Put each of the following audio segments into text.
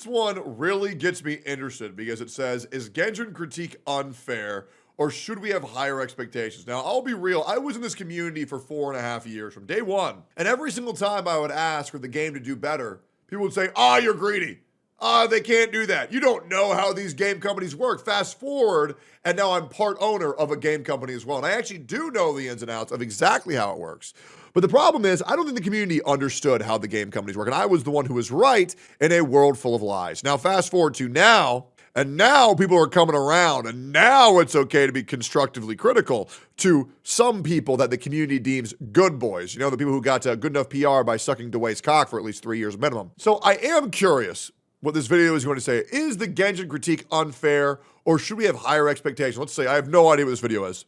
This one really gets me interested because it says, is Genshin critique unfair or should we have higher expectations? Now, I'll be real. I was in this community for 4.5 years from day one. And every single time I would ask for the game to do better, people would say, you're greedy. They can't do that. You don't know how these game companies work. Fast forward, and now I'm part owner of a game company as well. And I actually do know the ins and outs of exactly how it works. But the problem is, I don't think the community understood how the game companies work. And I was the one who was right in a world full of lies. Now, fast forward to now, and now people are coming around, and now it's okay to be constructively critical to some people that the community deems good boys. You know, the people who got good enough PR by sucking DeWay's cock for at least 3 years minimum. So I am curious what this video is going to say. Is the Genshin critique unfair, or should we have higher expectations? Let's say I have no idea what this video is.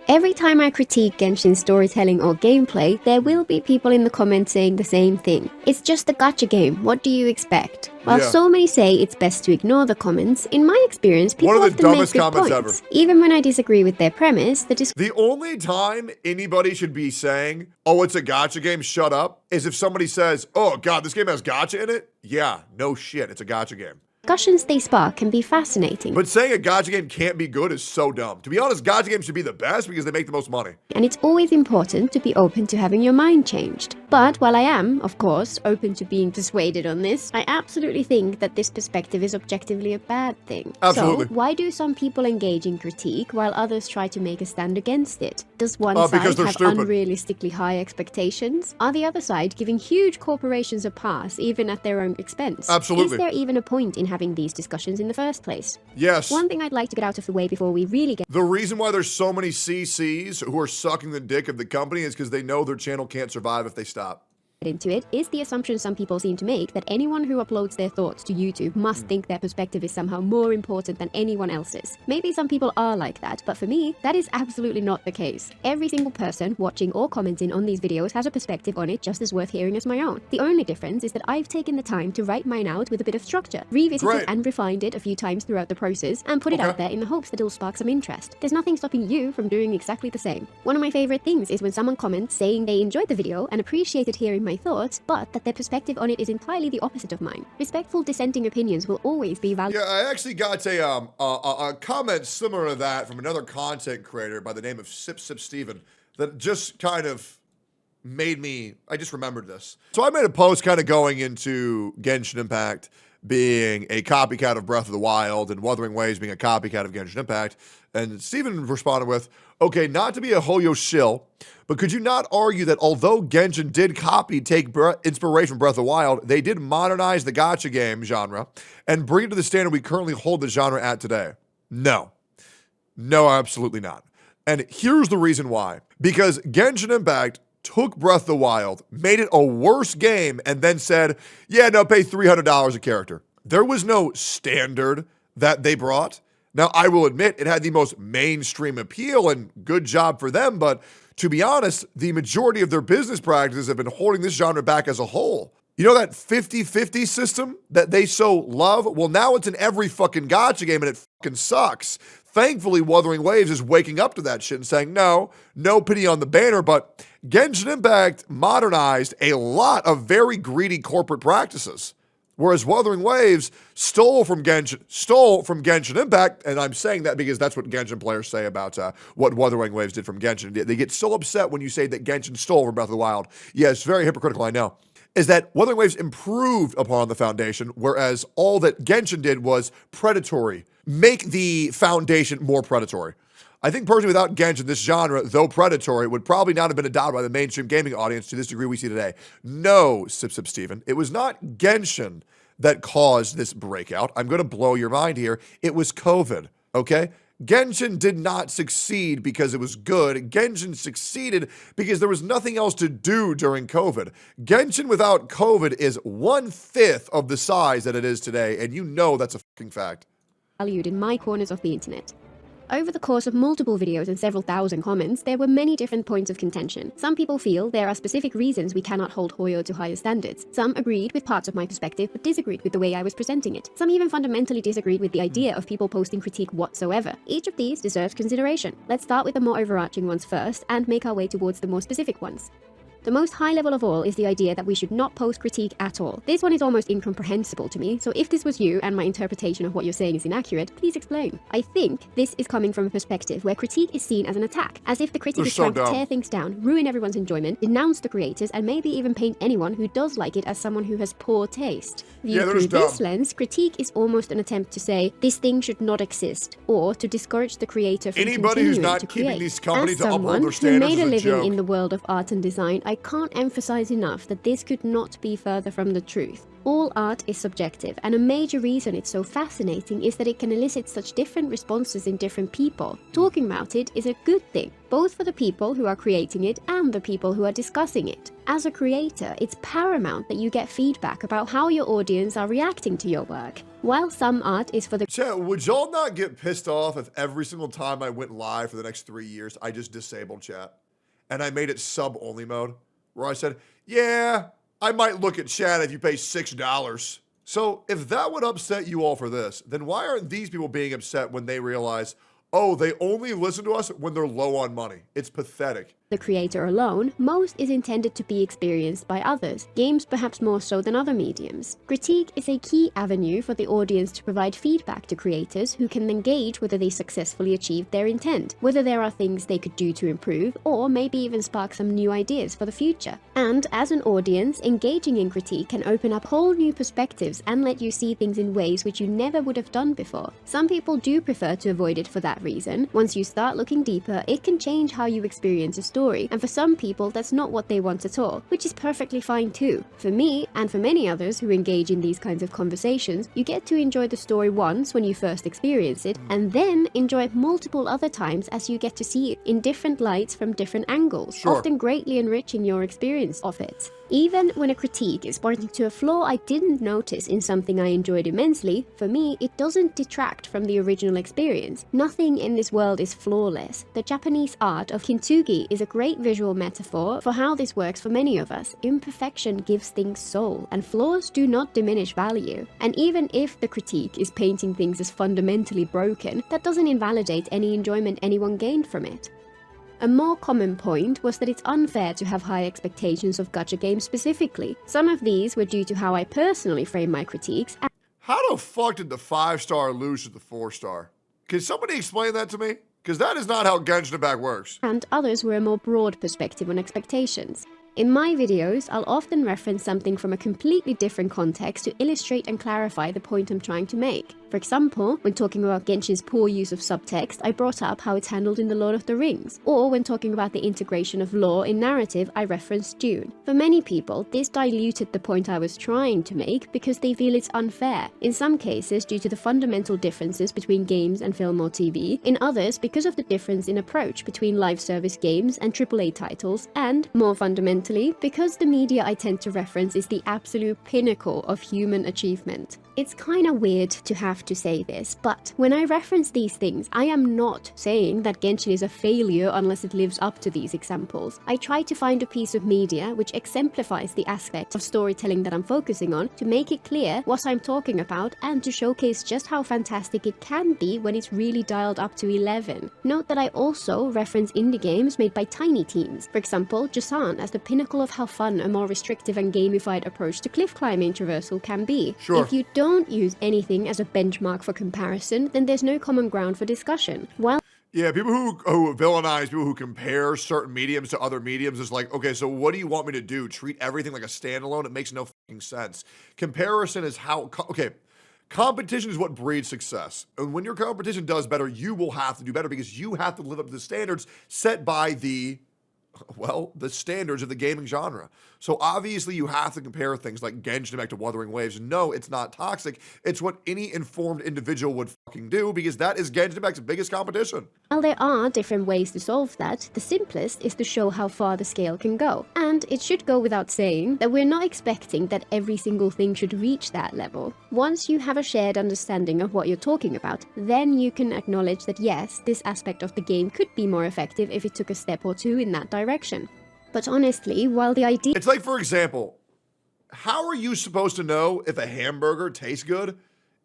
Every time I critique Genshin storytelling or gameplay, there will be people in the comments saying the same thing. It's just a gacha game, what do you expect? While so many say it's best to ignore the comments, in my experience, people often make good points. Even when I disagree with their premise, the only time anybody should be saying, oh, it's a gacha game, shut up, is if somebody says, oh god, this game has gacha in it? Yeah, no shit, it's a gacha game. Discussions they spark can be fascinating. But saying a gacha game can't be good is so dumb. To be honest, gacha games should be the best because they make the most money. And it's always important to be open to having your mind changed. But while I am, of course, open to being persuaded on this, I absolutely think that this perspective is objectively a bad thing. Absolutely. So, why do some people engage in critique while others try to make a stand against it? Does one side have unrealistically high expectations? Are the other side giving huge corporations a pass, even at their own expense? Absolutely. Is there even a point in having these discussions in the first place? Yes. One thing I'd like to get out of the way before we really get... The reason why there's so many CCs who are sucking the dick of the company is because they know their channel can't survive if they stop. Into it is the assumption some people seem to make that anyone who uploads their thoughts to YouTube must think their perspective is somehow more important than anyone else's. Maybe some people are like that, but for me, that is absolutely not the case. Every single person watching or commenting on these videos has a perspective on it just as worth hearing as my own. The only difference is that I've taken the time to write mine out with a bit of structure, revisited and refined it a few times throughout the process, and put it out there in the hopes that it'll spark some interest. There's nothing stopping you from doing exactly the same. One of my favorite things is when someone comments saying they enjoyed the video and appreciated hearing my thoughts, but that their perspective on it is entirely the opposite of mine. Respectful dissenting opinions will always be valued. Yeah, I actually got a comment similar to that from another content creator by the name of Sip Steven that just kind of made me, I just remembered this. So I made a post kind of going into Genshin Impact being a copycat of Breath of the Wild and Wuthering Waves being a copycat of Genshin Impact. And Steven responded with, okay, not to be a Hoyo shill, but could you not argue that although Genshin did take inspiration from Breath of the Wild, they did modernize the gacha game genre and bring it to the standard we currently hold the genre at today? No. No, absolutely not. And here's the reason why. Because Genshin Impact took Breath of the Wild, made it a worse game, and then said, yeah, no, pay $300 a character. There was no standard that they brought. Now, I will admit it had the most mainstream appeal, and good job for them, but to be honest, the majority of their business practices have been holding this genre back as a whole. You know that 50-50 system that they so love? Well, now it's in every fucking gacha game, and it fucking sucks. Thankfully, Wuthering Waves is waking up to that shit and saying, no pity on the banner, but Genshin Impact modernized a lot of very greedy corporate practices. Whereas Wuthering Waves stole from Genshin Impact, and I'm saying that because that's what Genshin players say about what Wuthering Waves did from Genshin. They get so upset when you say that Genshin stole from Breath of the Wild. Yeah, it's very hypocritical, I know. Is that Wuthering Waves improved upon the foundation, whereas all that Genshin did was predatory. Make the foundation more predatory. I think personally without Genshin, this genre, though predatory, would probably not have been adopted by the mainstream gaming audience to this degree we see today. No, Sip Steven, it was not Genshin that caused this breakout. I'm going to blow your mind here. It was COVID, okay? Genshin did not succeed because it was good. Genshin succeeded because there was nothing else to do during COVID. Genshin without COVID is 1/5 of the size that it is today, and you know that's a fucking fact. Valued in my corners of the internet. Over the course of multiple videos and several thousand comments, there were many different points of contention. Some people feel there are specific reasons we cannot hold Hoyo to higher standards. Some agreed with parts of my perspective, but disagreed with the way I was presenting it. Some even fundamentally disagreed with the idea of people posting critique whatsoever. Each of these deserves consideration. Let's start with the more overarching ones first, and make our way towards the more specific ones. The most high level of all is the idea that we should not post critique at all. This one is almost incomprehensible to me, so if this was you and my interpretation of what you're saying is inaccurate, please explain. I think this is coming from a perspective where critique is seen as an attack, as if the critic is trying to tear things down, ruin everyone's enjoyment, denounce the creators, and maybe even paint anyone who does like it as someone who has poor taste. Viewed through this lens, critique is almost an attempt to say, this thing should not exist, or to discourage the creator from anybody who's not to keeping create. these companies As to uphold their someone who standards made a is a living joke. in the world of art and design, I can't emphasize enough that this could not be further from the truth. All art is subjective, and a major reason it's so fascinating is that it can elicit such different responses in different people. Talking about it is a good thing, both for the people who are creating it and the people who are discussing it. As a creator, it's paramount that you get feedback about how your audience are reacting to your work. While some art is for the— Chat, would y'all not get pissed off if every single time I went live for the next 3 years, I just disabled chat? And I made it sub-only mode, where I said, yeah, I might look at chat if you pay $6. So if that would upset you all for this, then why aren't these people being upset when they realize, oh, they only listen to us when they're low on money? It's pathetic. The creator alone, most is intended to be experienced by others, games perhaps more so than other mediums. Critique is a key avenue for the audience to provide feedback to creators who can then gauge whether they successfully achieved their intent, whether there are things they could do to improve, or maybe even spark some new ideas for the future. And as an audience, engaging in critique can open up whole new perspectives and let you see things in ways which you never would have done before. Some people do prefer to avoid it for that reason. Once you start looking deeper, it can change how you experience a story. And for some people, that's not what they want at all, which is perfectly fine too. For me, and for many others who engage in these kinds of conversations, you get to enjoy the story once when you first experience it, and then enjoy it multiple other times as you get to see it in different lights from different angles, often greatly enriching your experience of it. Even when a critique is pointing to a flaw I didn't notice in something I enjoyed immensely, for me, it doesn't detract from the original experience. Nothing in this world is flawless. The Japanese art of kintsugi is a great visual metaphor for how this works for many of us. Imperfection gives things soul, and flaws do not diminish value. And even if the critique is painting things as fundamentally broken, that doesn't invalidate any enjoyment anyone gained from it. A more common point was that it's unfair to have high expectations of gacha games specifically. Some of these were due to how I personally frame my critiques. How the fuck did the 5-star lose to the 4-star? Can somebody explain that to me? Because that is not how Genshin Impact works. And others were a more broad perspective on expectations. In my videos, I'll often reference something from a completely different context to illustrate and clarify the point I'm trying to make. For example, when talking about Genshin's poor use of subtext, I brought up how it's handled in The Lord of the Rings. Or when talking about the integration of lore in narrative, I referenced Dune. For many people, this diluted the point I was trying to make because they feel it's unfair. In some cases, due to the fundamental differences between games and film or TV. In others, because of the difference in approach between live service games and AAA titles. And, more fundamentally, because the media I tend to reference is the absolute pinnacle of human achievement. It's kinda weird to have to say this, but when I reference these things, I am not saying that Genshin is a failure unless it lives up to these examples. I try to find a piece of media which exemplifies the aspect of storytelling that I'm focusing on to make it clear what I'm talking about and to showcase just how fantastic it can be when it's really dialed up to 11. Note that I also reference indie games made by tiny teams. For example, Jasan as the pinnacle of how fun a more restrictive and gamified approach to cliff climbing traversal can be. If you don't use anything as a benchmark for comparison, then there's no common ground for discussion. Yeah, people who villainize people who compare certain mediums to other mediums is like, okay, so what do you want me to do? Treat everything like a standalone? It makes no fucking sense. Comparison is how, okay, competition is what breeds success. And when your competition does better, you will have to do better because you have to live up to the standards set by the standards of the gaming genre. So obviously you have to compare things like Genshin Impact to Wuthering Waves. No, it's not toxic. It's what any informed individual would fucking do because that is Genshin Impact's biggest competition. While there are different ways to solve that, the simplest is to show how far the scale can go. And it should go without saying that we're not expecting that every single thing should reach that level. Once you have a shared understanding of what you're talking about, then you can acknowledge that yes, this aspect of the game could be more effective if it took a step or two in that direction. But honestly, while the idea— It's like, for example, how are you supposed to know if a hamburger tastes good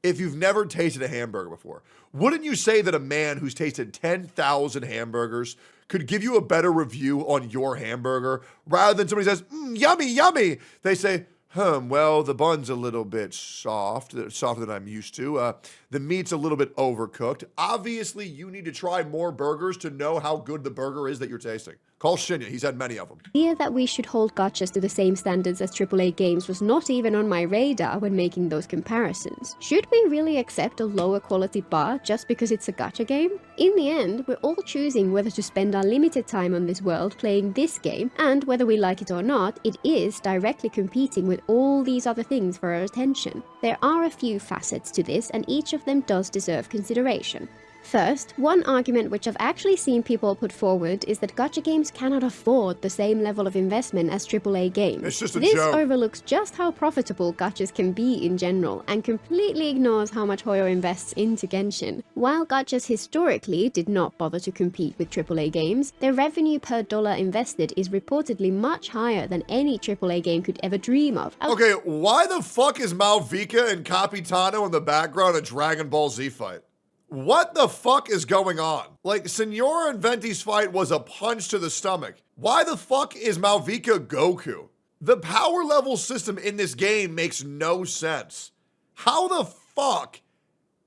if you've never tasted a hamburger before. Wouldn't you say that a man who's tasted 10,000 hamburgers could give you a better review on your hamburger rather than somebody says, yummy, yummy? They say, well, the bun's a little bit soft, softer than I'm used to. The meat's a little bit overcooked. Obviously, you need to try more burgers to know how good the burger is that you're tasting. Call Shinya. He's had many of them. The idea that we should hold gachas to the same standards as AAA games was not even on my radar when making those comparisons. Should we really accept a lower quality bar just because it's a gacha game? In the end, we're all choosing whether to spend our limited time on this world playing this game, and whether we like it or not, it is directly competing with all these other things for our attention. There are a few facets to this, and each of them does deserve consideration. First, one argument which I've actually seen people put forward is that gacha games cannot afford the same level of investment as AAA games. It's just a This joke. overlooks just how profitable gachas can be in general, and completely ignores how much Hoyo invests into Genshin. While gachas historically did not bother to compete with AAA games, their revenue per dollar invested is reportedly much higher than any AAA game could ever dream of. Okay, why the fuck is Malvika and Capitano in the background of Dragon Ball Z fight? What the fuck is going on? Like, Senora and Venti's fight was a punch to the stomach. Why the fuck is Malvika Goku? The power level system in this game makes no sense. How the fuck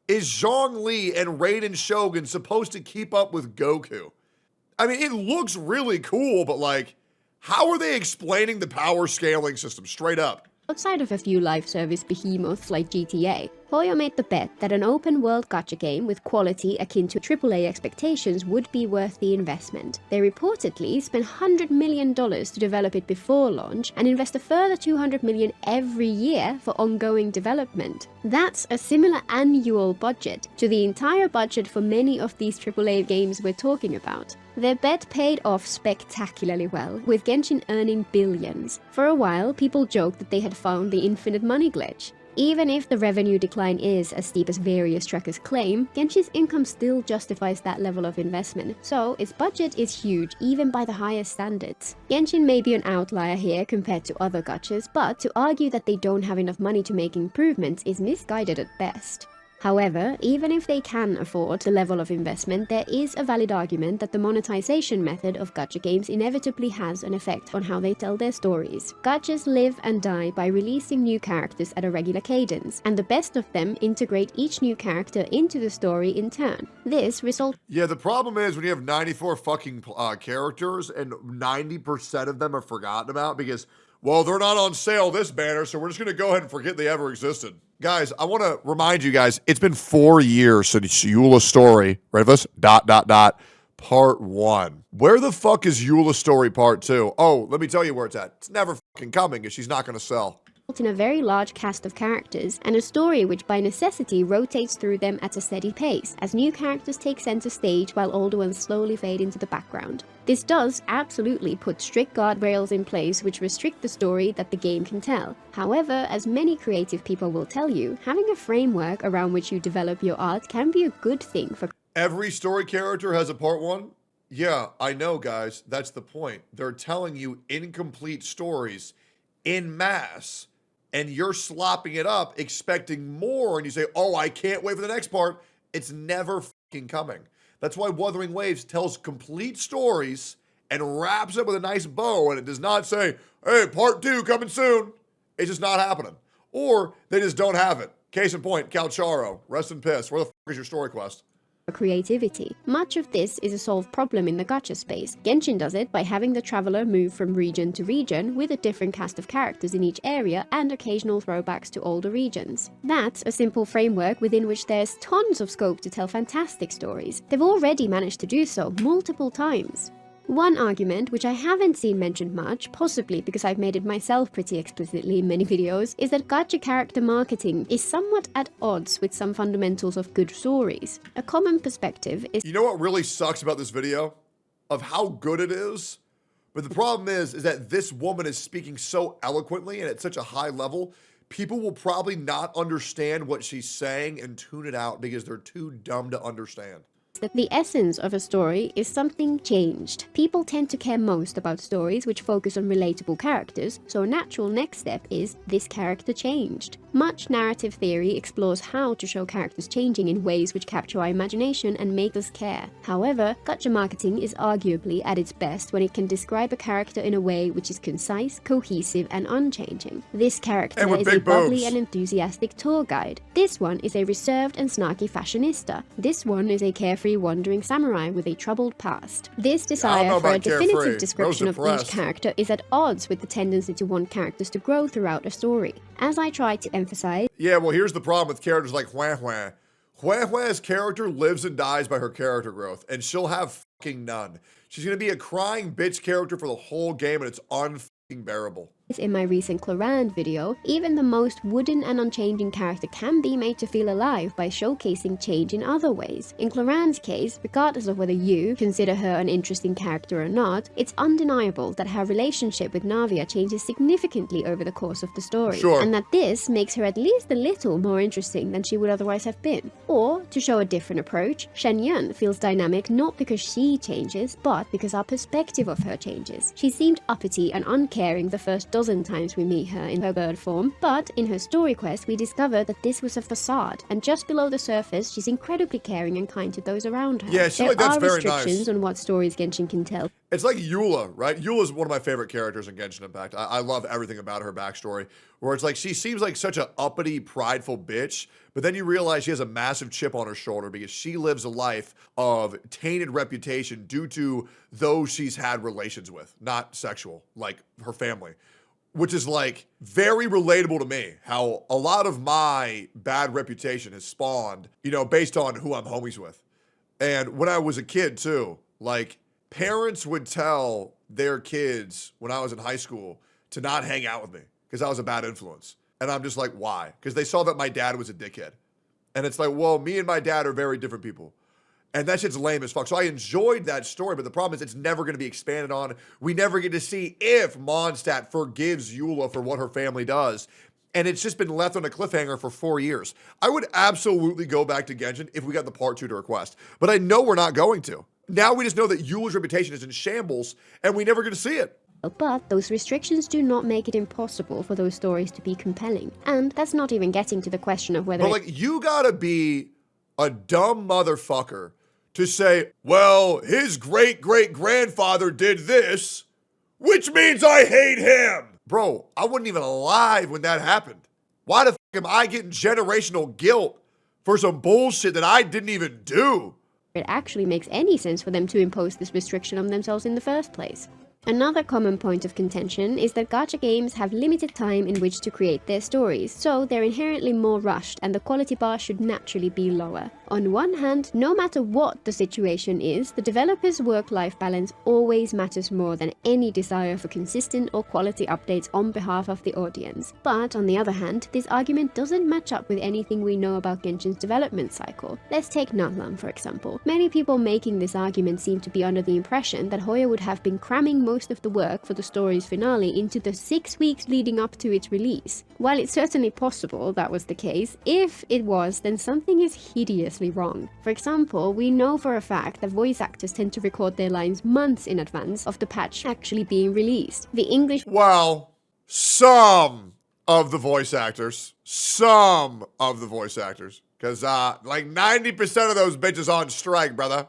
is Zhongli and Raiden Shogun supposed to keep up with Goku? I mean, it looks really cool, but like, how are they explaining the power scaling system straight up? Outside of a few live service behemoths like GTA, Hoyo made the bet that an open-world gacha game with quality akin to AAA expectations would be worth the investment. They reportedly spent $100 million to develop it before launch and invest a further $200 million every year for ongoing development. That's a similar annual budget to the entire budget for many of these AAA games we're talking about. Their bet paid off spectacularly well, with Genshin earning billions. For a while, people joked that they had found the infinite money glitch. Even if the revenue decline is as steep as various trackers claim, Genshin's income still justifies that level of investment, so its budget is huge even by the highest standards. Genshin may be an outlier here compared to other gachas, but to argue that they don't have enough money to make improvements is misguided at best. However, even if they can afford the level of investment, there is a valid argument that the monetization method of gacha games inevitably has an effect on how they tell their stories. Gachas live and die by releasing new characters at a regular cadence, and the best of them integrate each new character into the story in turn. This results. Yeah, the problem is when you have 94 fucking characters and 90% of them are forgotten about because, well, they're not on sale this banner, so we're just going to go ahead and forget they ever existed. Guys, I want to remind you guys, it's been 4 years since Eula's story, ready for this? ... Part 1. Where the fuck is Eula's story part 2? Oh, let me tell you where it's at. It's never fucking coming because she's not going to sell. In a very large cast of characters, and a story which by necessity rotates through them at a steady pace, as new characters take center stage while older ones slowly fade into the background. This does absolutely put strict guardrails in place which restrict the story that the game can tell. However, as many creative people will tell you, having a framework around which you develop your art can be a good thing for. Every story character has a part 1? Yeah, I know, guys. That's the point. They're telling you incomplete stories in mass. And you're slopping it up, expecting more, and you say, oh, I can't wait for the next part. It's never fucking coming. That's why Wuthering Waves tells complete stories and wraps it with a nice bow, and it does not say, hey, part 2 coming soon. It's just not happening. Or they just don't have it. Case in point, Calcharo, rest in piss. Where the fuck is your story quest? Creativity. Much of this is a solved problem in the gacha space. Genshin does it by having the traveler move from region to region with a different cast of characters in each area and occasional throwbacks to older regions. That's a simple framework within which there's tons of scope to tell fantastic stories. They've already managed to do so multiple times. One argument, which I haven't seen mentioned much, possibly because I've made it myself pretty explicitly in many videos, is that gacha character marketing is somewhat at odds with some fundamentals of good stories. A common perspective is— You know what really sucks about this video? Of how good it is? But the problem is that this woman is speaking so eloquently and at such a high level, people will probably not understand what she's saying and tune it out because they're too dumb to understand. that the essence of a story is something changed. People tend to care most about stories which focus on relatable characters, so a natural next step is this character changed. Much narrative theory explores how to show characters changing in ways which capture our imagination and make us care. However, gacha marketing is arguably at its best when it can describe a character in a way which is concise, cohesive, and unchanging. This character is a bubbly and enthusiastic tour guide. This one is a reserved and snarky fashionista. This one is a carefree wandering samurai with a troubled past. This desire for a definitive description of each character is at odds with the tendency to want characters to grow throughout a story. As I try to emphasize... Yeah, well, here's the problem with characters like Hua Hua. Hua Hua's character lives and dies by her character growth, and she'll have fucking none. She's gonna be a crying bitch character for the whole game, and it's unfucking bearable. In my recent Clorand video, even the most wooden and unchanging character can be made to feel alive by showcasing change in other ways. In Clorand's case, regardless of whether you consider her an interesting character or not, it's undeniable that her relationship with Navia changes significantly over the course of the story, and that this makes her at least a little more interesting than she would otherwise have been. Or, to show a different approach, Shen Yun feels dynamic not because she changes, but because our perspective of her changes. She seemed uppity and uncaring the first dozen times we meet her in her bird form, but in her story quest we discover that this was a facade, and just below the surface she's incredibly caring and kind to those around her. Yeah, there are restrictions on what stories Genshin can tell. It's like Eula, right? Eula's one of my favorite characters in Genshin Impact. I love everything about her backstory, where it's like she seems like such an uppity, prideful bitch, but then you realize she has a massive chip on her shoulder because she lives a life of tainted reputation due to those she's had relations with, not sexual, like her family. Which is like very relatable to me, how a lot of my bad reputation has spawned, you know, based on who I'm homies with. And when I was a kid too, like parents would tell their kids when I was in high school to not hang out with me because I was a bad influence. And I'm just like, why? Because they saw that my dad was a dickhead. And it's like, well, me and my dad are very different people. And that shit's lame as fuck. So I enjoyed that story, but the problem is it's never going to be expanded on. We never get to see if Mondstadt forgives Eula for what her family does. And it's just been left on a cliffhanger for 4 years. I would absolutely go back to Genshin if we got the part 2 to request. But I know we're not going to. Now we just know that Eula's reputation is in shambles, and we never get to see it. But those restrictions do not make it impossible for those stories to be compelling. And that's not even getting to the question of whether... But like, you gotta be a dumb motherfucker to say, well, his great-great-grandfather did this, which means I hate him. Bro, I wasn't even alive when that happened. Why the fuck am I getting generational guilt for some bullshit that I didn't even do? It actually makes any sense for them to impose this restriction on themselves in the first place. Another common point of contention is that gacha games have limited time in which to create their stories, so they're inherently more rushed and the quality bar should naturally be lower. On one hand, no matter what the situation is, the developer's work-life balance always matters more than any desire for consistent or quality updates on behalf of the audience. But on the other hand, this argument doesn't match up with anything we know about Genshin's development cycle. Let's take Natlan, for example. Many people making this argument seem to be under the impression that Hoya would have been cramming most of the work for the story's finale into the 6 weeks leading up to its release. While it's certainly possible that was the case, if it was, then something is hideously wrong. For example, we know for a fact that voice actors tend to record their lines months in advance of the patch actually being released. The English... Well, some of the voice actors. Because like 90% of those bitches on strike, brother.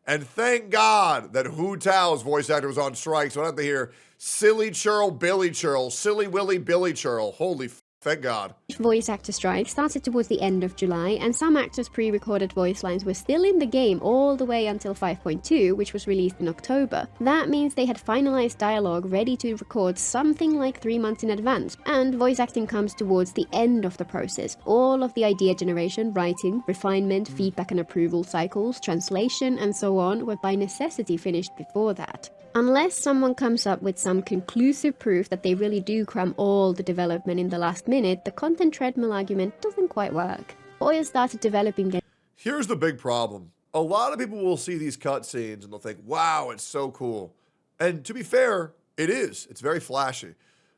And thank God that Hu Tao's voice actor was on strike, so I don't have to hear Silly Churl, Billy Churl, Silly Willy, Billy Churl. Holy thank God. Voice actor strike started towards the end of July, and some actors' pre-recorded voice lines were still in the game all the way until 5.2, which was released in October. That means they had finalized dialogue ready to record something like 3 months in advance, and voice acting comes towards the end of the process. All of the idea generation, writing, refinement, feedback and approval cycles, translation, and so on were by necessity finished before that. Unless someone comes up with some conclusive proof that they really do cram all the development in the last minute, the content treadmill argument doesn't quite work. Hoya started developing... Here's the big problem. A lot of people will see these cutscenes and they'll think, wow, it's so cool. And to be fair, it is. It's very flashy.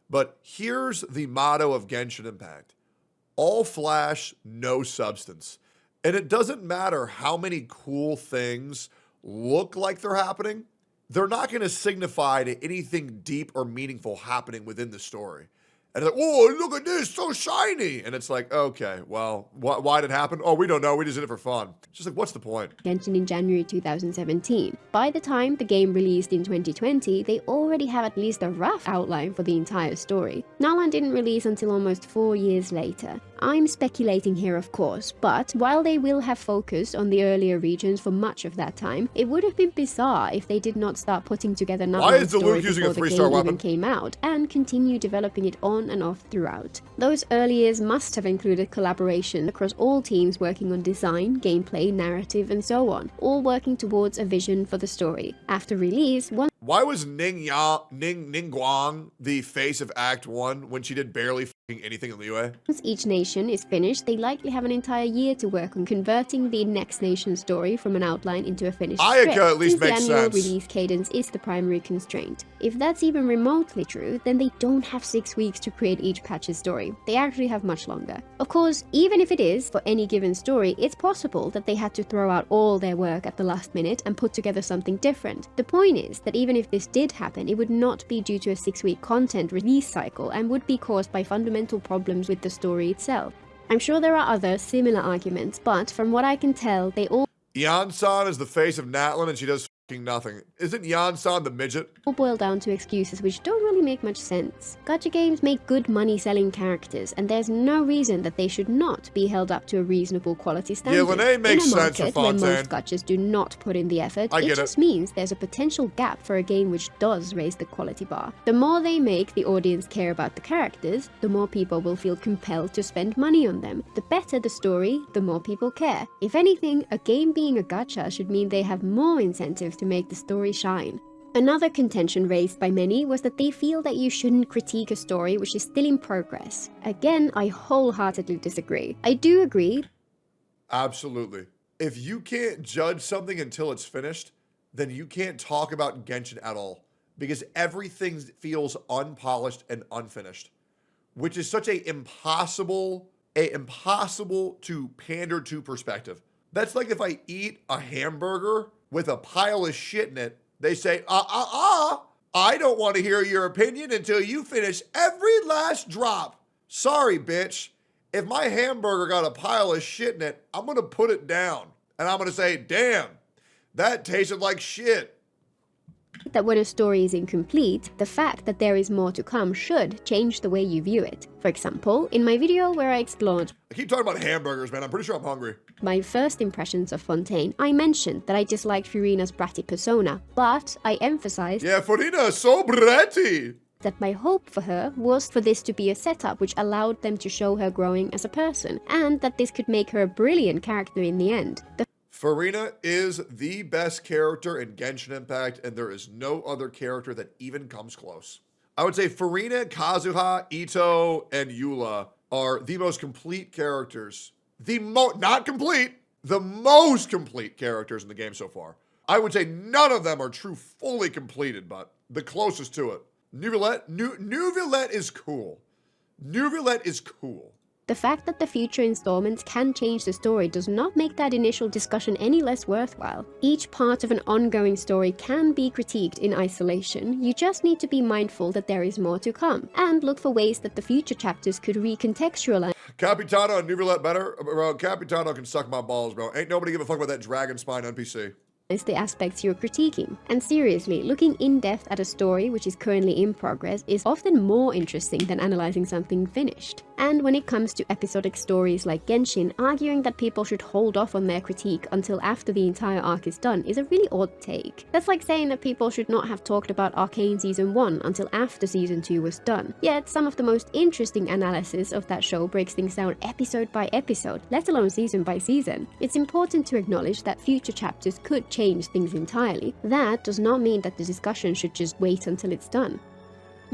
But here's the motto of Genshin Impact. All flash, no substance. And it doesn't matter how many cool things look like they're happening, they're not going to signify to anything deep or meaningful happening within the story. And it's like, oh, look at this, so shiny. And it's like, okay, well, why did it happen? Oh, we don't know. We just did it for fun. It's just like, what's the point? Genshin in January 2017. By the time the game released in 2020, they already have at least a rough outline for the entire story. Nalan didn't release until almost 4 years later. I'm speculating here, of course, but while they will have focused on the earlier regions for much of that time, it would have been bizarre if they did not start putting together Nalan's story before the game even came out, and continue developing it on and off throughout. Those early years must have included collaboration across all teams working on design, gameplay, narrative, and so on, all working towards a vision for the story. After release, why was Ning Guang the face of Act 1 when she did barely anything in Liyue? Once each nation is finished, they likely have an entire year to work on converting the next nation's story from an outline into a finished script, at least since makes the annual sense. release cadence is the primary constraint. If that's even remotely true, then they don't have 6 weeks to create each patch's story. They actually have much longer. Of course, even if it is for any given story, it's possible that they had to throw out all their work at the last minute and put together something different. The point is that even if this did happen, it would not be due to a 6-week content release cycle and would be caused by fundamental problems with the story itself. I'm sure there are other similar arguments, but from what I can tell, they all Yan-san is the face of Natlan and she does nothing. Isn't Yan-san the midget? all boil down to excuses which don't really make much sense. Gacha games make good money selling characters, and there's no reason that they should not be held up to a reasonable quality standard. Yeah, Lene makes in a sense for market where Fontaine. most gachas do not put in the effort, I it get just it. means there's a potential gap for a game which does raise the quality bar. The more they make the audience care about the characters, the more people will feel compelled to spend money on them. The better the story, the more people care. If anything, a game being a gacha should mean they have more incentive to make the story shine. Another contention raised by many was that they feel that you shouldn't critique a story which is still in progress. Again, I wholeheartedly disagree. I do agree. Absolutely. If you can't judge something until it's finished, then you can't talk about Genshin at all, because everything feels unpolished and unfinished, which is such a impossible to pander to perspective. That's like if I eat a hamburger with a pile of shit in it, they say, I don't want to hear your opinion until you finish every last drop. Sorry, bitch. If my hamburger got a pile of shit in it, I'm going to put it down. And I'm going to say, damn, that tasted like shit. That when a story is incomplete, the fact that there is more to come should change the way you view it. For example, in my video where I explored I keep talking about hamburgers, man. I'm pretty sure I'm hungry. my first impressions of Fontaine, I mentioned that I disliked Furina's bratty persona, but I emphasized Yeah, Farina is so bratty. that my hope for her was for this to be a setup which allowed them to show her growing as a person, and that this could make her a brilliant character in the end. The Farina is the best character in Genshin Impact, and there is no other character that even comes close. I would say Farina, Kazuha, Ito, and Eula are the most complete characters. Not complete, the most complete characters in the game so far. I would say none of them are true fully completed, but the closest to it. Neuvillette is cool. Neuvillette is cool. The fact that the future installments can change the story does not make that initial discussion any less worthwhile. Each part of an ongoing story can be critiqued in isolation. You just need to be mindful that there is more to come, and look for ways that the future chapters could recontextualize Capitano and Neuvillette better? Bro, Capitano can suck my balls, bro. Ain't nobody give a fuck about that dragon spine NPC. the aspects you're critiquing. And seriously, looking in depth at a story which is currently in progress is often more interesting than analyzing something finished. And when it comes to episodic stories like Genshin, arguing that people should hold off on their critique until after the entire arc is done is a really odd take. That's like saying that people should not have talked about Arcane Season 1 until after Season 2 was done. Yet, some of the most interesting analysis of that show breaks things down episode by episode, let alone season by season. It's important to acknowledge that future chapters could change things entirely. That does not mean that the discussion should just wait until it's done.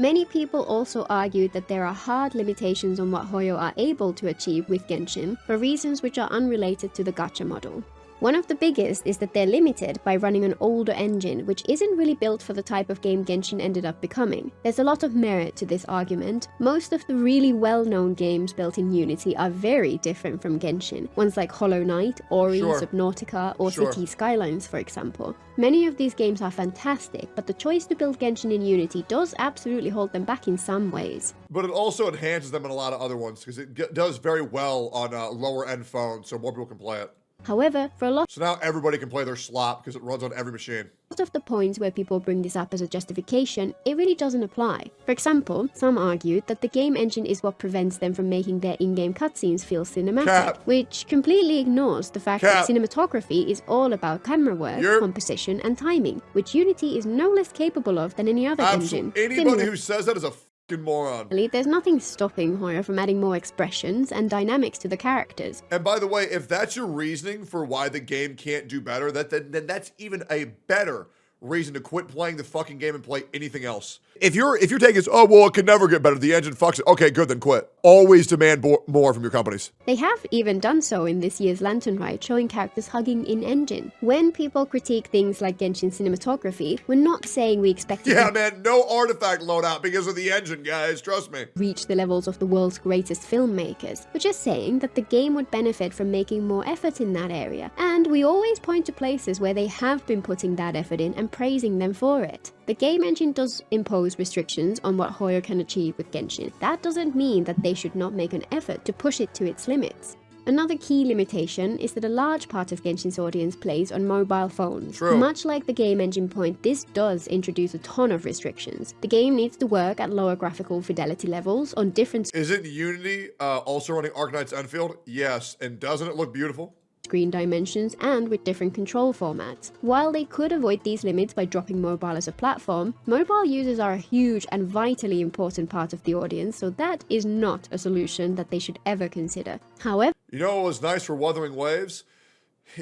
Many people also argued that there are hard limitations on what Hoyo are able to achieve with Genshin for reasons which are unrelated to the gacha model. One of the biggest is that they're limited by running an older engine, which isn't really built for the type of game Genshin ended up becoming. There's a lot of merit to this argument. Most of the really well-known games built in Unity are very different from Genshin. Ones like Hollow Knight, Ori, Subnautica, or City Skylines, for example. Many of these games are fantastic, but the choice to build Genshin in Unity does absolutely hold them back in some ways. But it also enhances them in a lot of other ones, because it does very well on lower-end phones, so more people can play it. However, for a lot So now everybody can play their slop, because it runs on every machine. of the points where people bring this up as a justification, it really doesn't apply. For example, some argued that the game engine is what prevents them from making their in-game cutscenes feel cinematic, which completely ignores the fact that cinematography is all about camera work, composition, and timing, which Unity is no less capable of than any other engine. Anybody who says that is a fucking moron. There's nothing stopping Hoya from adding more expressions and dynamics to the characters. And by the way, if that's your reasoning for why the game can't do better, then that's even a better reason to quit playing the fucking game and play anything else. If your take is, oh, well, it can never get better, the engine fucks it. Okay, good, then quit. Always demand more from your companies. They have even done so in this year's Lantern Ride, showing characters hugging in-engine. When people critique things like Genshin cinematography, we're not saying we expect it Yeah, man, no artifact loadout because of the engine, guys, trust me. Reach the levels of the world's greatest filmmakers. We're just saying that the game would benefit from making more effort in that area. And we always point to places where they have been putting that effort in and praising them for it. The game engine does impose restrictions on what Hoya can achieve with Genshin. That doesn't mean that they should not make an effort to push it to its limits. Another key limitation is that a large part of Genshin's audience plays on mobile phones. True. Much like the game engine point, this does introduce a ton of restrictions. The game needs to work at lower graphical fidelity levels on different Isn't Unity also running Arknight's Enfield? Yes, and doesn't it look beautiful? screen dimensions and with different control formats. While they could avoid these limits by dropping mobile as a platform, mobile users are a huge and vitally important part of the audience, so that is not a solution that they should ever consider. However, you know what was nice for Wuthering Waves?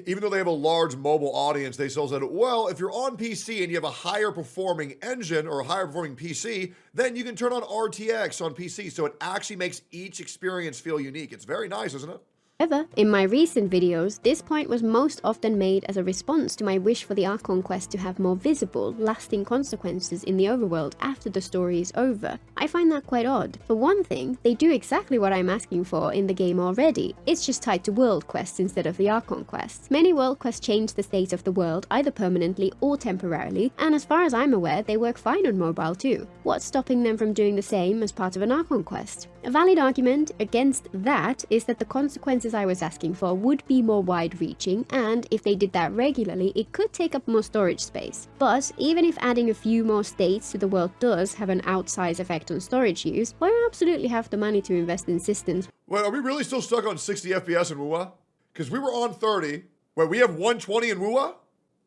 Even though they have a large mobile audience, they still said, well, if you're on PC and you have a higher performing engine or a higher performing PC, then you can turn on RTX on PC, so it actually makes each experience feel unique. It's very nice, isn't it? However, in my recent videos, this point was most often made as a response to my wish for the Archon quest to have more visible, lasting consequences in the overworld after the story is over. I find that quite odd. For one thing, they do exactly what I'm asking for in the game already. It's just tied to world quests instead of the Archon quests. Many world quests change the state of the world either permanently or temporarily, and as far as I'm aware, they work fine on mobile too. What's stopping them from doing the same as part of an Archon quest? A valid argument against that is that the consequences I was asking for would be more wide-reaching, and if they did that regularly, it could take up more storage space. But even if adding a few more states to the world does have an outsized effect on storage use, why absolutely have the money to invest in systems? Wait, are we really still stuck on 60 FPS in WUA? Because we were on 30. Wait, we have 120 in WUA?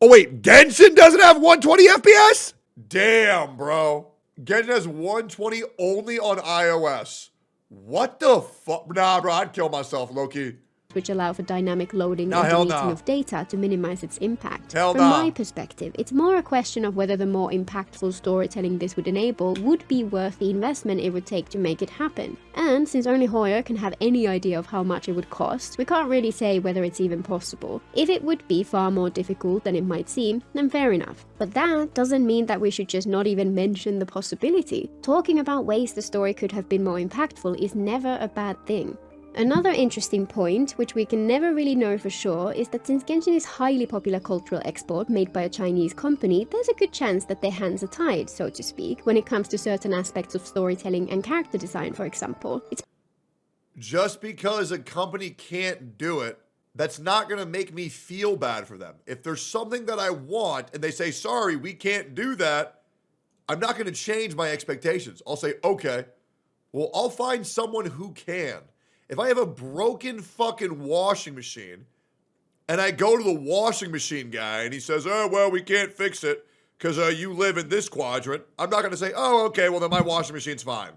Oh wait, Genshin doesn't have 120 FPS? Damn, bro. Genshin has 120 only on iOS. What the fuck? Nah, bro, I'd kill myself, low-key. Which allow for dynamic loading and deleting of data to minimize its impact. From my perspective, it's more a question of whether the more impactful storytelling this would enable would be worth the investment it would take to make it happen. And since only Hoya can have any idea of how much it would cost, we can't really say whether it's even possible. If it would be far more difficult than it might seem, then fair enough. But that doesn't mean that we should just not even mention the possibility. Talking about ways the story could have been more impactful is never a bad thing. Another interesting point, which we can never really know for sure, is that since Genshin is highly popular cultural export made by a Chinese company, there's a good chance that their hands are tied, so to speak, when it comes to certain aspects of storytelling and character design, for example. Just because a company can't do it, that's not going to make me feel bad for them. If there's something that I want and they say, sorry, we can't do that, I'm not going to change my expectations. I'll say, okay, well, I'll find someone who can. If I have a broken fucking washing machine and I go to the washing machine guy and he says, oh, well, we can't fix it because you live in this quadrant, I'm not going to say, oh, okay, well, then my washing machine's fine.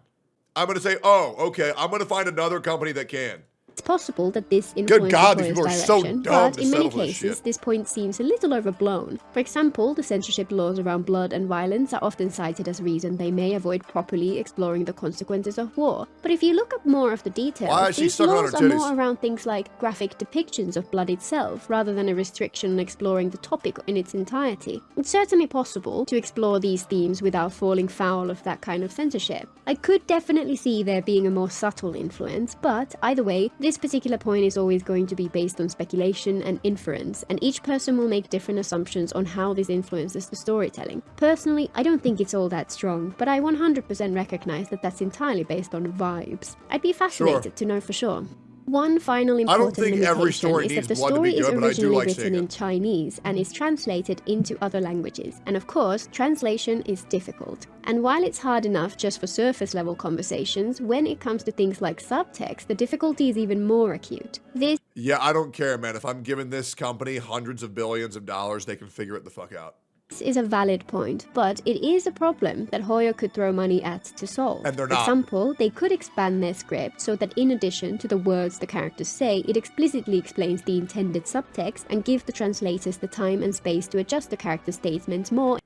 I'm going to say, oh, okay, I'm going to find another company that can. It's possible that this influenced God, these Hoyo's people are so direction, dumb but to in many settle for this cases, shit. this point seems a little overblown. For example, the censorship laws around blood and violence are often cited as reason they may avoid properly exploring the consequences of war. But if you look up more of the Why details, is she these sucking on laws her are titties? more around things like graphic depictions of blood itself, rather than a restriction on exploring the topic in its entirety. It's certainly possible to explore these themes without falling foul of that kind of censorship. I could definitely see there being a more subtle influence, but either way, this particular point is always going to be based on speculation and inference, and each person will make different assumptions on how this influences the storytelling. Personally, I don't think it's all that strong, but I 100% recognize that that's entirely based on vibes. I'd be fascinated to know for sure. One final important think every limitation story is that needs the blood to be story is good, but I do originally like written seeing in it. Chinese and is translated into other languages. And of course, translation is difficult. And while it's hard enough just for surface level conversations, when it comes to things like subtext, the difficulty is even more acute. This Yeah, I don't care, man. If I'm giving this company hundreds of billions of dollars, they can figure it the fuck out. is a valid point, but it is a problem that Hoyo could throw money at to solve. And they're For not. example, they could expand their script so that in addition to the words the characters say, it explicitly explains the intended subtext and give the translators the time and space to adjust the character statements more.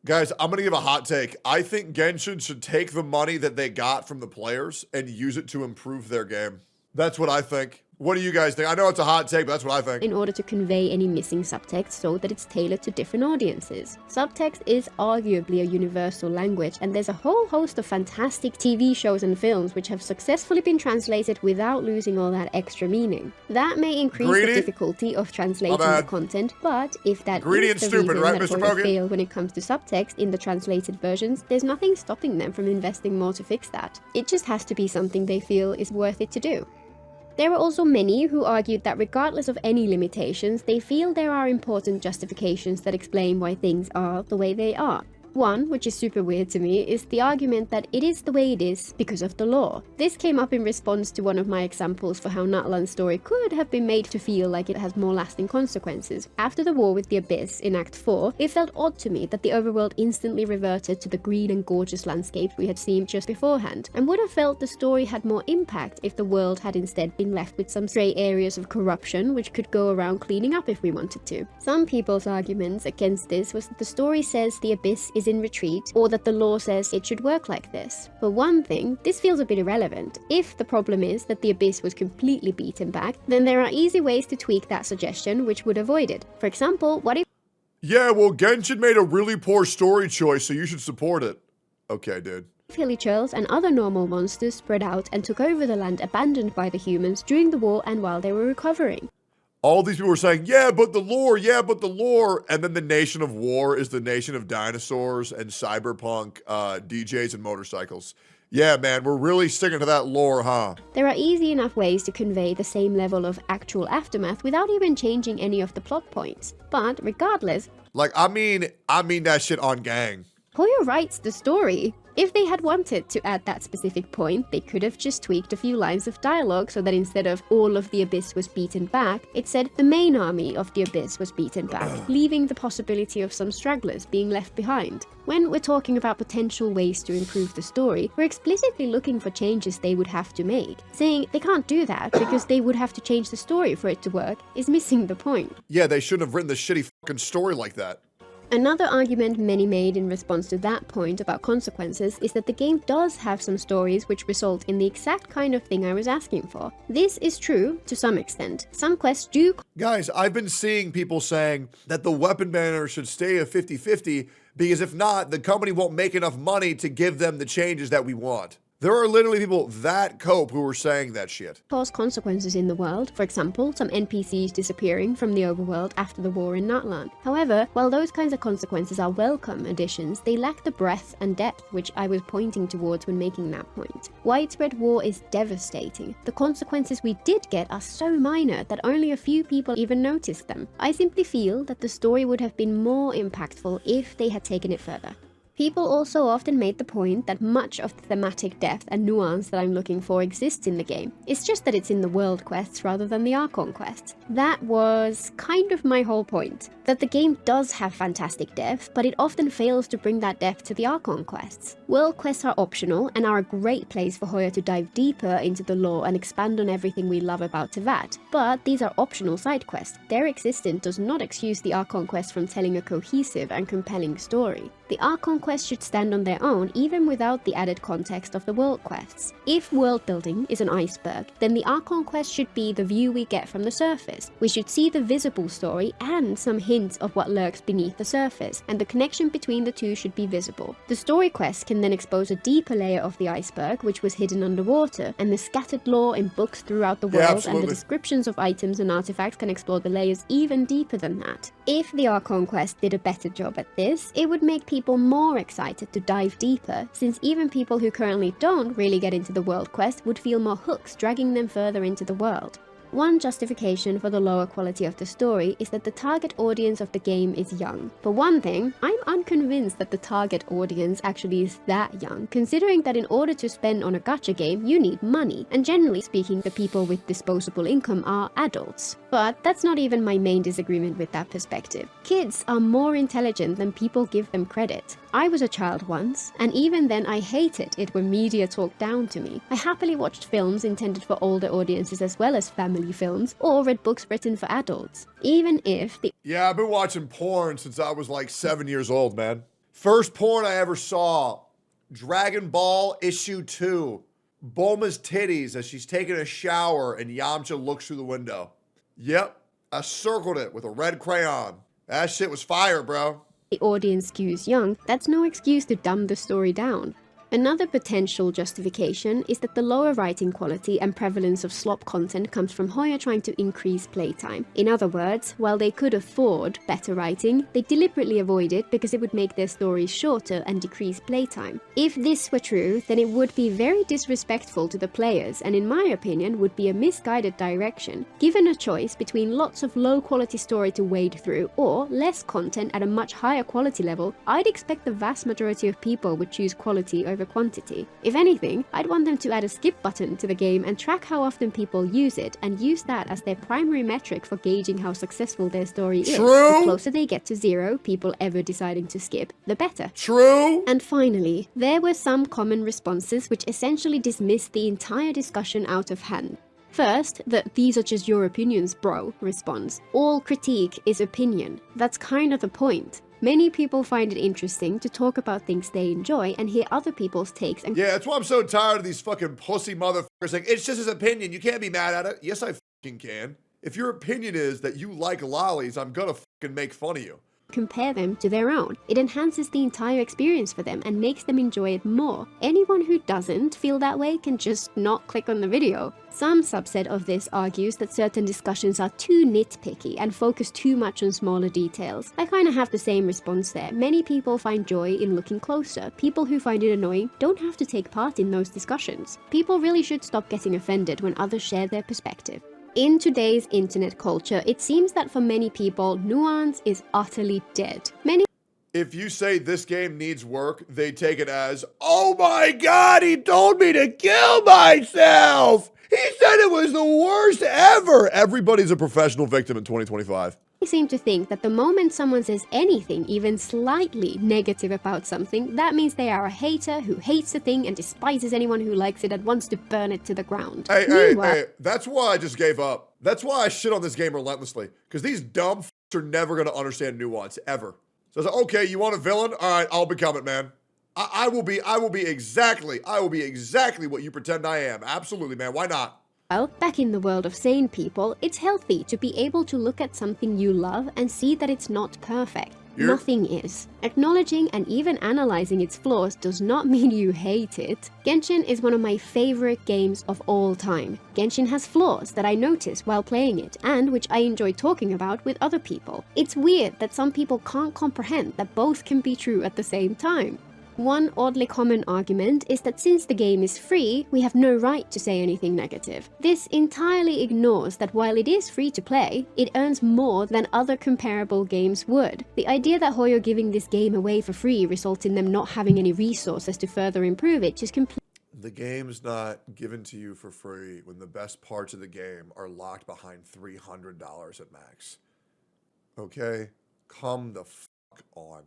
Guys, I'm going to give a hot take. I think Genshin should take the money that they got from the players and use it to improve their game. That's what I think. What do you guys think? I know it's a hot take, but that's what I think. In order to convey any missing subtext so that it's tailored to different audiences. Subtext is arguably a universal language, and there's a whole host of fantastic TV shows and films which have successfully been translated without losing all that extra meaning. That may increase Greedy? the difficulty of translating the bad. content, but if that Greedy is and the stupid, reason right, that Mr. Hoyo Pogan? fail when it comes to subtext in the translated versions, there's nothing stopping them from investing more to fix that. It just has to be something they feel is worth it to do. There are also many who argued that regardless of any limitations, they feel there are important justifications that explain why things are the way they are. One, which is super weird to me, is the argument that it is the way it is because of the law. This came up in response to one of my examples for how Natlan's story could have been made to feel like it has more lasting consequences. After the war with the Abyss in Act 4, it felt odd to me that the overworld instantly reverted to the green and gorgeous landscapes we had seen just beforehand, and would have felt the story had more impact if the world had instead been left with some stray areas of corruption which could go around cleaning up if we wanted to. Some people's arguments against this was that the story says the Abyss is in retreat, or that the law says it should work like this. For one thing, this feels a bit irrelevant. If the problem is that the Abyss was completely beaten back, then there are easy ways to tweak that suggestion which would avoid it. For example, what if Yeah, well, Genshin made a really poor story choice, so you should support it. Okay, dude. Hilichurls and other normal monsters spread out and took over the land abandoned by the humans during the war and while they were recovering? All these people were saying, yeah, but the lore, and then the nation of war is the nation of dinosaurs and cyberpunk DJs and motorcycles. Yeah, man, we're really sticking to that lore, huh? There are easy enough ways to convey the same level of actual aftermath without even changing any of the plot points. But regardless, Like, I mean that shit on gang. Hoyo writes the story. If they had wanted to add that specific point, they could have just tweaked a few lines of dialogue so that instead of all of the Abyss was beaten back, it said the main army of the Abyss was beaten back, leaving the possibility of some stragglers being left behind. When we're talking about potential ways to improve the story, we're explicitly looking for changes they would have to make. Saying they can't do that because they would have to change the story for it to work is missing the point. Yeah, they shouldn't have written the shitty fucking story like that. Another argument many made in response to that point about consequences is that the game does have some stories which result in the exact kind of thing I was asking for. This is true to some extent. Some quests do. Guys, I've been seeing people saying that the weapon banner should stay a 50-50 because if not, the company won't make enough money to give them the changes that we want. There are literally people that cope who are saying that shit. Cause consequences in the world, for example, some NPCs disappearing from the overworld after the war in Natlan. However, while those kinds of consequences are welcome additions, they lack the breadth and depth which I was pointing towards when making that point. Widespread war is devastating. The consequences we did get are so minor that only a few people even noticed them. I simply feel that the story would have been more impactful if they had taken it further. People also often made the point that much of the thematic depth and nuance that I'm looking for exists in the game. It's just that it's in the world quests rather than the Archon quests. That was kind of my whole point. That the game does have fantastic depth, but it often fails to bring that depth to the Archon quests. World quests are optional and are a great place for Hoya to dive deeper into the lore and expand on everything we love about Teyvat. But these are optional side quests. Their existence does not excuse the Archon quest from telling a cohesive and compelling story. The Archon quests should stand on their own even without the added context of the world quests. If world building is an iceberg, then the Archon quest should be the view we get from the surface. We should see the visible story and some hints of what lurks beneath the surface, and the connection between the two should be visible. The story quests can then expose a deeper layer of the iceberg which was hidden underwater, and the scattered lore in books throughout the world and the descriptions of items and artifacts can explore the layers even deeper than that. If the Archon quest did a better job at this, it would make people more excited to dive deeper, since even people who currently don't really get into the world quest would feel more hooks dragging them further into the world. One justification for the lower quality of the story is that the target audience of the game is young. For one thing, I'm unconvinced that the target audience actually is that young, considering that in order to spend on a gacha game, you need money, and generally speaking, the people with disposable income are adults. But that's not even my main disagreement with that perspective. Kids are more intelligent than people give them credit. I was a child once, and even then I hated it when media talked down to me. I happily watched films intended for older audiences as well as family films, or read books written for adults. Even if the— Yeah, I've been watching porn since I was like 7 years old, man. First porn I ever saw, Dragon Ball Issue 2. Bulma's titties as she's taking a shower and Yamcha looks through the window. Yep, I circled it with a red crayon. That shit was fire, bro. The audience skews young, that's no excuse to dumb the story down. Another potential justification is that the lower writing quality and prevalence of slop content comes from Hoya trying to increase playtime. In other words, while they could afford better writing, they deliberately avoid it because it would make their stories shorter and decrease playtime. If this were true, then it would be very disrespectful to the players and in my opinion would be a misguided direction. Given a choice between lots of low quality story to wade through or less content at a much higher quality level, I'd expect the vast majority of people would choose quality over quantity. If anything, I'd want them to add a skip button to the game and track how often people use it and use that as their primary metric for gauging how successful their story is. The closer they get to 0 people ever deciding to skip, the better. True. And finally, there were some common responses which essentially dismissed the entire discussion out of hand. First, the "these are just your opinions, bro" response. All critique is opinion. That's kind of the point. Many people find it interesting to talk about things they enjoy and hear other people's takes and— Yeah, that's why I'm so tired of these fucking pussy motherfuckers saying, it's just his opinion, you can't be mad at it. Yes, I fucking can. If your opinion is that you like lollies, I'm gonna fucking make fun of you. compare them to their own. It enhances the entire experience for them and makes them enjoy it more. Anyone who doesn't feel that way can just not click on the video. Some subset of this argues that certain discussions are too nitpicky and focus too much on smaller details. I kinda have the same response there. Many people find joy in looking closer. People who find it annoying don't have to take part in those discussions. People really should stop getting offended when others share their perspective. In today's internet culture, it seems that for many people, nuance is utterly dead. If you say this game needs work, they take it as, oh my god, he told me to kill myself! He said it was the worst ever! Everybody's a professional victim in 2025. I seem to think that the moment someone says anything even slightly negative about something, that means they are a hater who hates the thing and despises anyone who likes it and wants to burn it to the ground. Hey, that's why I just gave up. That's why I shit on this game relentlessly. Because these dumb are never going to understand nuance, ever. So I was like, okay, you want a villain? All right, I'll become it, man. I will be exactly what you pretend I am. Absolutely, man. Why not? Well, back in the world of sane people, it's healthy to be able to look at something you love and see that it's not perfect. Nothing is. Acknowledging and even analyzing its flaws does not mean you hate it. Genshin is one of my favorite games of all time. Genshin has flaws that I notice while playing it and which I enjoy talking about with other people. It's weird that some people can't comprehend that both can be true at the same time. One oddly common argument is that since the game is free, we have no right to say anything negative. This entirely ignores that while it is free to play, it earns more than other comparable games would. The idea that Hoyo giving this game away for free results in them not having any resources to further improve it just completely. The game's not given to you for free when the best parts of the game are locked behind $300 at max. Okay? Come the fuck on.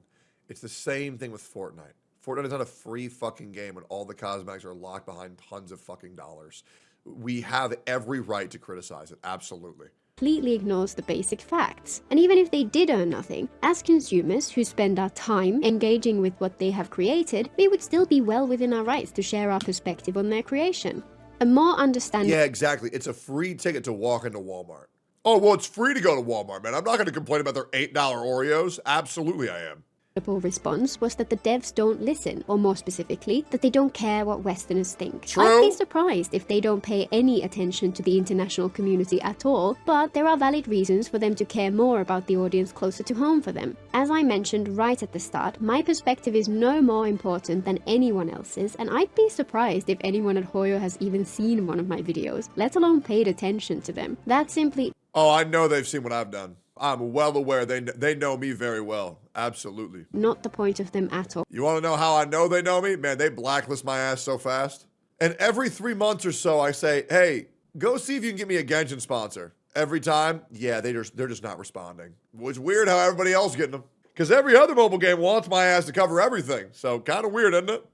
It's the same thing with Fortnite. Fortnite is not a free fucking game when all the cosmetics are locked behind tons of fucking dollars. We have every right to criticize it, absolutely. Completely ignores the basic facts. And even if they did earn nothing, as consumers who spend our time engaging with what they have created, we would still be well within our rights to share our perspective on their creation. A more understanding. Yeah, exactly. It's a free ticket to walk into Walmart. Oh, well, it's free to go to Walmart, man. I'm not going to complain about their $8 Oreos. Absolutely, I am. Response was that the devs don't listen, or more specifically, that they don't care what Westerners think. True. I'd be surprised if they don't pay any attention to the international community at all, but there are valid reasons for them to care more about the audience closer to home for them. As I mentioned right at the start, my perspective is no more important than anyone else's, and I'd be surprised if anyone at Hoyo has even seen one of my videos, let alone paid attention to them. That simply... Oh, I know they've seen what I've done. I'm well aware. They know me very well. Absolutely. Not the point of them at all. You want to know how I know they know me? Man, they blacklist my ass so fast. And every 3 months or so, I say, hey, go see if you can get me a Genshin sponsor. Every time, yeah, they're just not responding. It's weird how everybody else getting them. Because every other mobile game wants my ass to cover everything. So kind of weird, isn't it?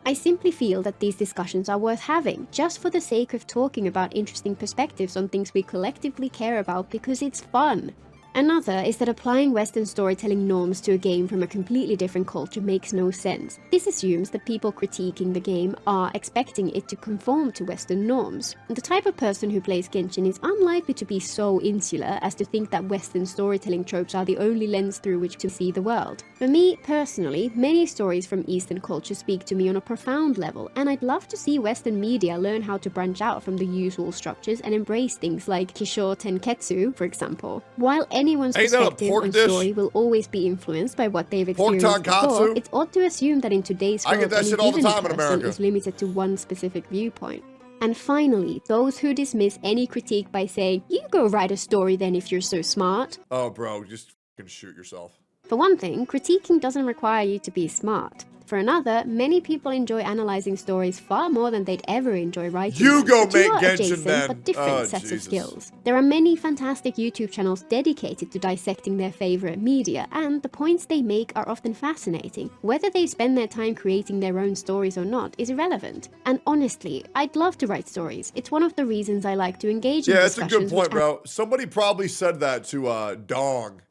I simply feel that these discussions are worth having, just for the sake of talking about interesting perspectives on things we collectively care about because it's fun. Another is that applying Western storytelling norms to a game from a completely different culture makes no sense. This assumes that people critiquing the game are expecting it to conform to Western norms. The type of person who plays Genshin is unlikely to be so insular as to think that Western storytelling tropes are the only lens through which to see the world. For me, personally, many stories from Eastern culture speak to me on a profound level, and I'd love to see Western media learn how to branch out from the usual structures and embrace things like Kishore Tenketsu, for example. While anyone's perspective and story will always be influenced by what they've experienced before, it's odd to assume that in today's world, any given person is limited to one specific viewpoint. And finally, those who dismiss any critique by saying, "You go write a story then if you're so smart." Oh, bro, just fucking shoot yourself. For one thing, critiquing doesn't require you to be smart. For another, many people enjoy analyzing stories far more than they'd ever enjoy writing You them. go The two make are Genshin adjacent, then. but different Oh, sets Jesus. of skills. There are many fantastic YouTube channels dedicated to dissecting their favorite media, and the points they make are often fascinating. Whether they spend their time creating their own stories or not is irrelevant. And honestly, I'd love to write stories. It's one of the reasons I like to engage in Yeah, that's a discussions. good point, bro. Somebody probably said that to Dong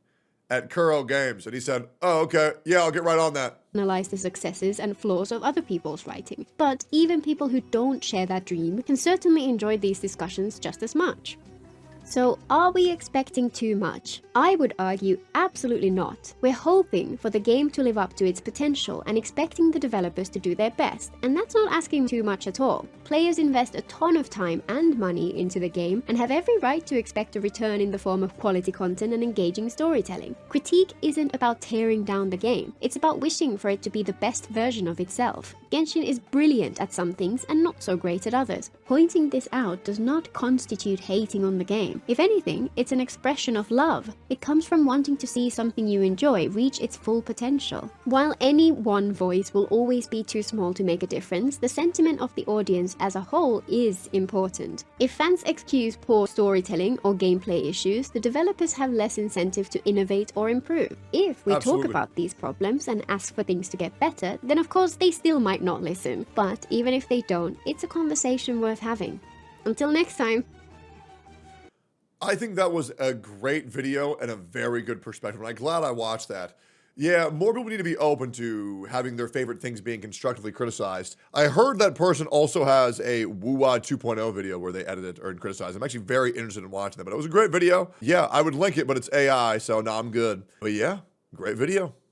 at Kuro Games, and he said, oh, okay, yeah, I'll get right on that. Analyze the successes and flaws of other people's writing. But even people who don't share that dream can certainly enjoy these discussions just as much. So, are we expecting too much? I would argue absolutely not. We're hoping for the game to live up to its potential and expecting the developers to do their best, and that's not asking too much at all. Players invest a ton of time and money into the game and have every right to expect a return in the form of quality content and engaging storytelling. Critique isn't about tearing down the game, it's about wishing for it to be the best version of itself. Genshin is brilliant at some things and not so great at others. Pointing this out does not constitute hating on the game. If anything, it's an expression of love. It comes from wanting to see something you enjoy reach its full potential. While any one voice will always be too small to make a difference, the sentiment of the audience as a whole is important. If fans excuse poor storytelling or gameplay issues, the developers have less incentive to innovate or improve. If we talk about these problems and ask for things to get better, then of course they still might not listen. But even if they don't, it's a conversation worth having. Until next time. I think that was a great video and a very good perspective, and I'm glad I watched that. Yeah, more people need to be open to having their favorite things being constructively criticized. I heard that person also has a Wuwa 2.0 video where they edit it or criticize. I'm actually very interested in watching that, but it was a great video. Yeah, I would link it, but it's AI, so no, I'm good. But yeah, great video.